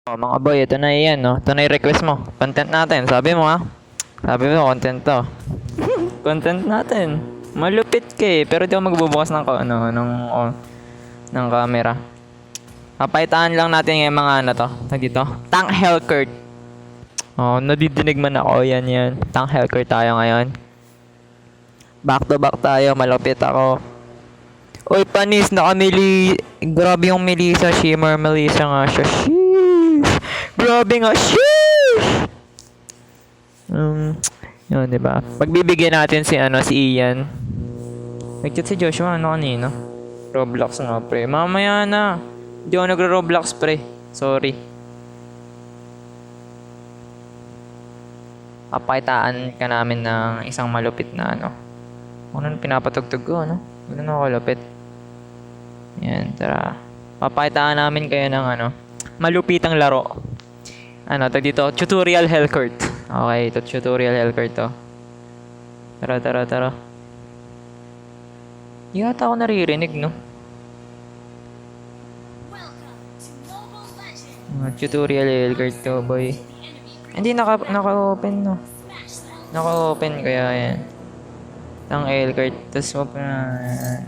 Oh, mga boy, ito na yan, no? Ito na yung request mo. Content natin. Sabi mo, ha? Sabi mo, content to. Content natin. Malupit ka eh. Pero di ako magbubukas ng, ng camera. Papaitaan lang natin yung mga ano to. Dito. Tank Hellcurt. Oh, nadidinig man ako. Yan. Tank Hellcurt tayo ngayon. Back to back tayo. Malupit ako. Uy, panis. Grabe yung Melissa. Shimmer Melissa nga siya. Sheesh. Grabe nga. Sheesh. Yun, diba? Pagbibigyan natin si Ian. Nag-chat si Joshua, kanina? Roblox nga, pre. Mamaya na. Hindi ako nagro-Roblox, pre. Sorry. Papakitaan ka namin ng isang malupit na Ano pinapatugtog ko, Ano na kalupit. Yan, tara. Papakitaan namin kayo ng malupitang laro. Dito, tutorial Hellcurt. Okay, ito tutorial Hellcurt to. Tara. Di ata ako naririnig, no? Tutorial Hellcurt to, boy. Hindi, naka-open, no? Naka-open, kaya yan. Ang Hellcurt, tapos open na.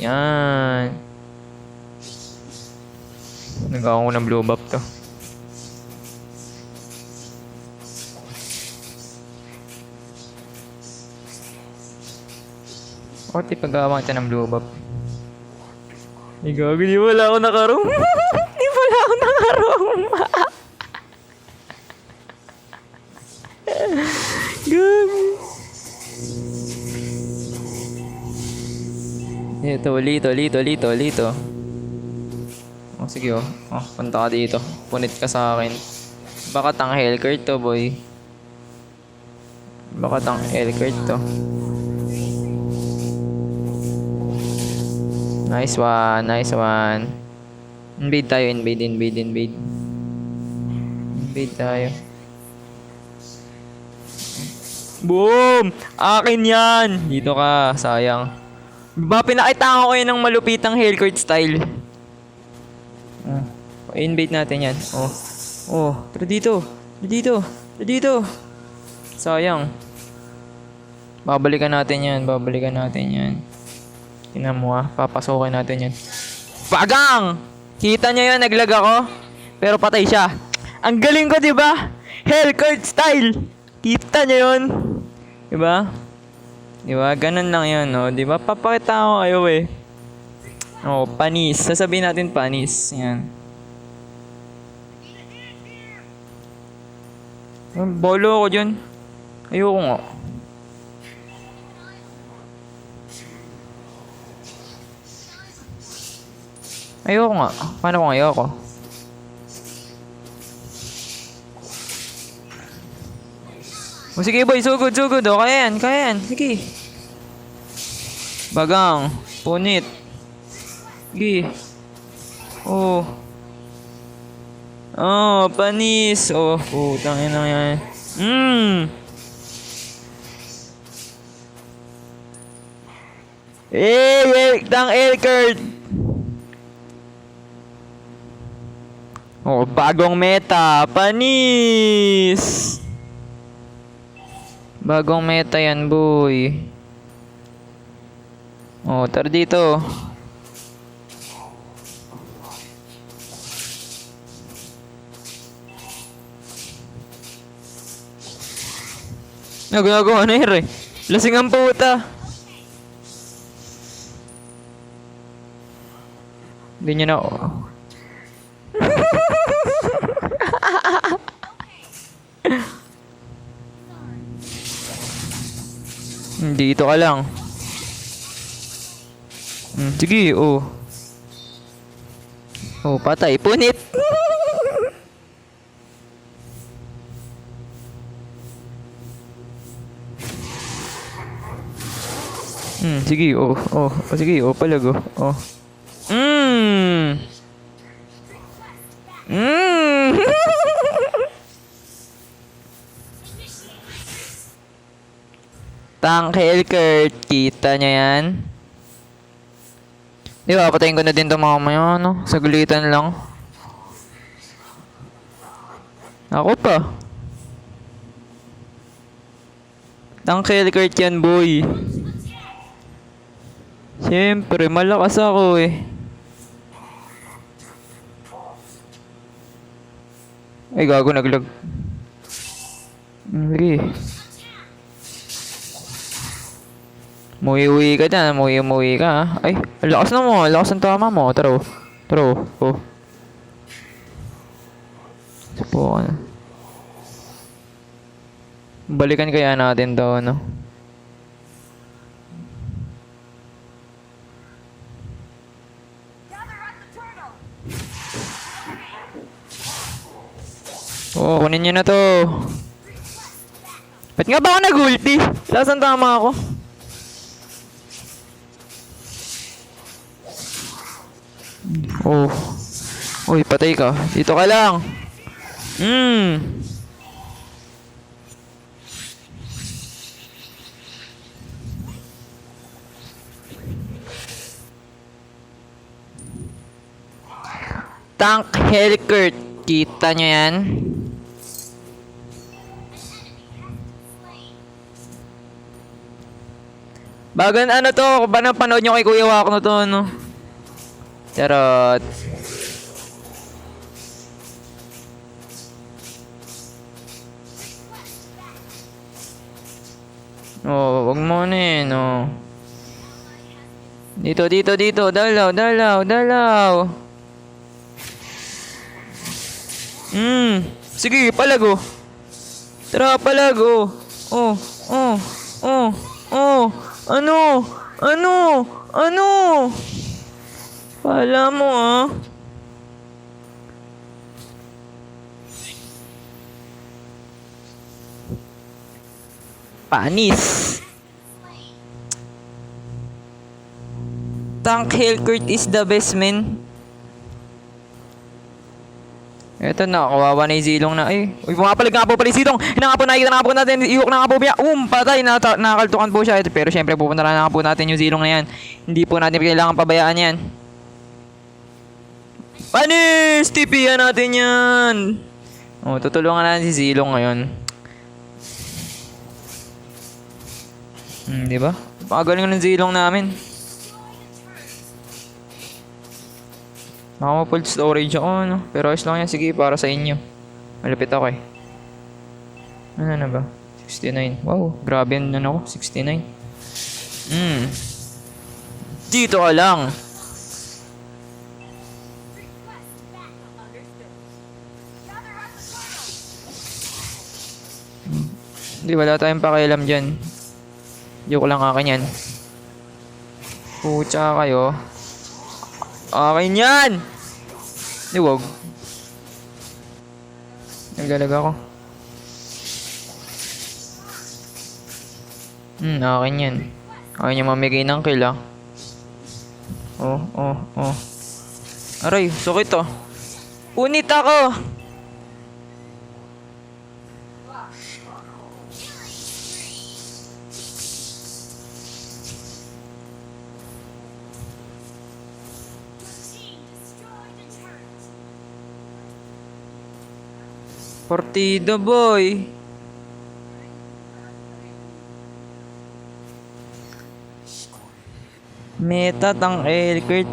Yan. Nagawa ko ng blue buff to. O, pag-gawa kita ng blue buff. Gago, di wala ako nakaroom. Di wala ako nakaroom. Gago. Ito, lito. Oh, sige oh. Oh, punta ka dito. Punit ka sa akin. Baka tang Hellcurt to, boy. Baka tang Hellcurt to. Nice one. Invade tayo, invade. Invade tayo. Boom! Akin yan! Dito ka, sayang. Ba, pinakita ko kayo ng malupitang Hellcurt style. Invade natin yan. Tara dito. Sayang. Babalikan natin yan. Tingnan mo papasokin natin yan. Bagang! Kita niya yun, naglag ako. Pero patay siya. Ang galing ko, diba? Hellcurt style! Kita niya yun. Diba? Ganun lang yun, no? Diba? Papakita ko kayo eh. Panis. Sasabihin natin panis. Yan. Bolo ako dyan. Ayoko nga. Paano kung ayoko? Sige boy, sugod. Kaya yan. Sige. Bagang. Punit. Sige. Panis. Putang ina yan. Tang Hellcurt. Bagong meta. Panis. Bagong meta yan, boy. Tara dito. Nagagawa na yun eh. Lasing ang puta. Hindi niya na dito ka lang. Sige, patay. Punit. Sige, sige, palag, Tank Hellcurt, kita niya yan. Di ba, patayin ko na din ito mamaya, Sagulitan lang. Ako pa. Tank Hellcurt yan, boy. Siyempre, malakas ako eh. Ay, gago, naglag. Sige. Muwi-uwi ka dyan, muwi-uwi ka ha. Ay, ang lakas na mo, ang lakas ng tama mo. Taro, taro, oh. Subukan. Balikan kaya natin to, ano? Oo, kunin nyo na to. Ba't nga ba ako nag-ulti? Lakas ng tama ako. Oh. Uy, patay ka. Dito ka lang. Tank Hellcurt. Kita nyo yan? Bagan ano to? Ba napanood nyo kay Kuya Wakno to, ano? Charot. Oh, wag mo na eh, no. Dito, dito, dito. Dalaw, dalaw, dalaw. Sige, palago. Tara, palago. Oh, oh, oh, oh. Ano? Ano? Ano? Pala mo ah. Panis. Tank Hellcurt is the best, man. Eto na, kawawa na yung zilong na. Ay, uy, pumapalag nga po pala yung zilong. Hina nga po, nakikita na nga po natin. Iwok na nga po biya. Patay. Nakakaltukan po siya. Ito, pero syempre, pupunta na nga po natin yung zilong na yan. Hindi po natin kailangan pabayaan yan. Panis! Tipihan natin yan. Oh, tutulungan natin si zilong ngayon. Di ba? Pagaling ng zilong namin. Baka ma-full storage ako, no? Pero ayos lang yan. Sige, para sa inyo. Malapit ako eh. Ano na ba? 69. Wow, grabe yan ako. 69. Dito ka lang. Hindi, wala tayong pakialam dyan. Joke lang akin yan. Pucha kayo. Akin yan! Di wag. Naglalag ako. Akin yan. Ayaw niya mamigay ng kill ah. Oh, oh, oh. Aray, sakit oh. Punit ako! Partido boy. Meta Tank Hellcurt.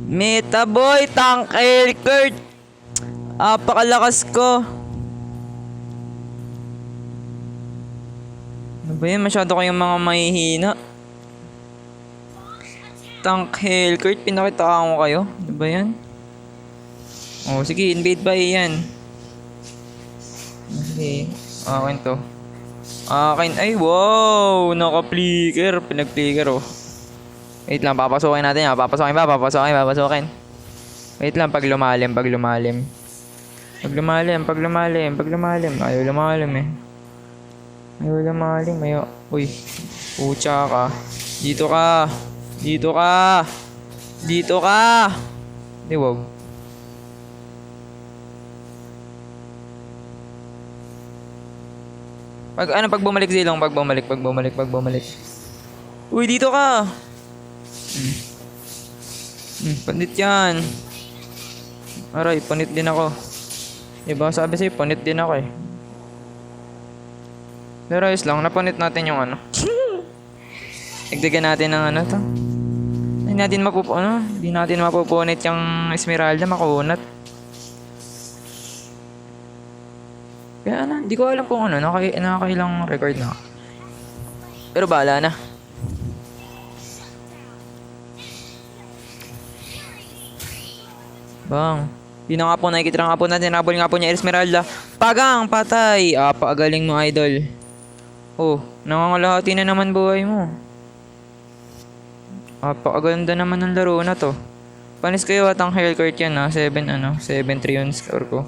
Meta boy, Tank Hellcurt. Apakalakas ko. Ano ba yan? Masyado kayong mga mahihina. Tank Hellcurt, pinakitaan ko kayo. Ano ba yan? Oh, sige, invade ba yan? Okay, akin to. Akin, ay wow! Naka-flicker, pinag-flicker oh. Wait lang, papasokin natin ha. Papasokin ba? Papasokin. Wait lang, pag lumalim. Pag lumalim. Ayaw lumalim eh. Uy, pucha ka. Dito ka. Di wag. Pag bumalik zilong, pag bumalik. Uy, dito ka. Pandit yan. Aray, punit din ako. Diba sabi sa'yo, punit din ako eh. Pero ayos lang, napunit natin yung ano. Dagdagan natin ng ano to. Hindi natin mapupunit yung Esmeralda, makunat. Kaya ano, hindi ko alam kung ano, nakakailang record na. Pero bahala na. Bang. Di na nga po nakikita nga po natin. Nabol nga po niya Esmeralda. Pagang! Patay! Pagaling mo, idol. Oh, nangangalahati na naman buhay mo. Pakaganda naman ng laro na to. Panis kayo at ang Hellcourt yan ha. 7-3 yung score ko.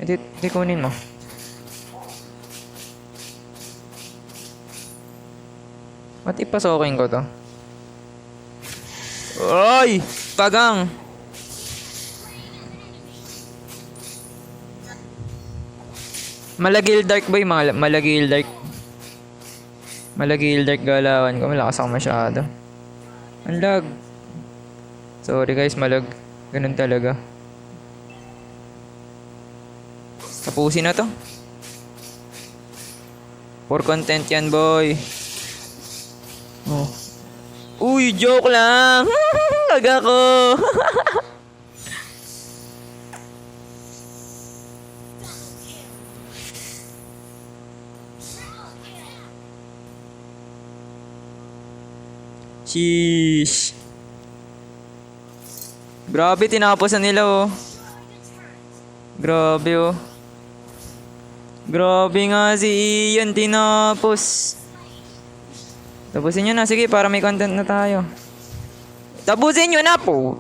Di kunin mo. Ba't ipasokin ko to? Oy! Pagang! Malagil dark boy, malagil dark. Malagil dark galawan ko, malakas ako masyado. Ang lag. Sorry guys, malag. Ganun talaga. Tapusin na to. For content yan boy. Oh. Uy, joke lang. Lag ako. Sheesh. Grabe, tinapos na nila oh. Grabe oh. Grabe nga si Ian, tinapos. Tapusin nyo na, sige, para may content na tayo. Tapusin nyo na po.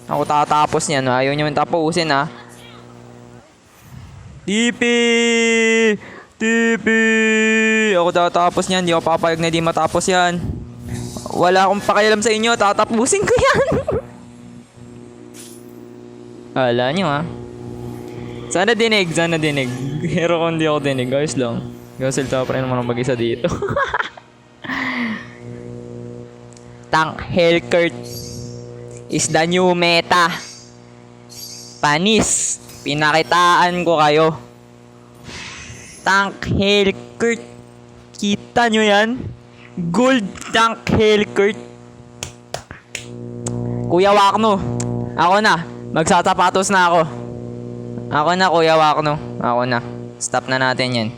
Ako tatapos niyan, ayaw nyo tapusin ha. TP! TP! Ako tatapos niyan, di ako papayag na di matapos yan. Wala akong pakialam sa inyo, tatapusin ko yan. Ala nyo ha. Sana dinig. Pero kung di ako dinig, guys lang. Gasalta pa rin naman ang mag-isa dito. Tank Hellcourt is the new meta. Panis, pinakitaan ko kayo. Tank Hellcourt. Kita nyo yan? Gold Tank Hellcourt. Kuya Wakno, ako na. Magsatapatos na ako. Ako na, Kuya Wakno. Ako na. Stop na natin yan.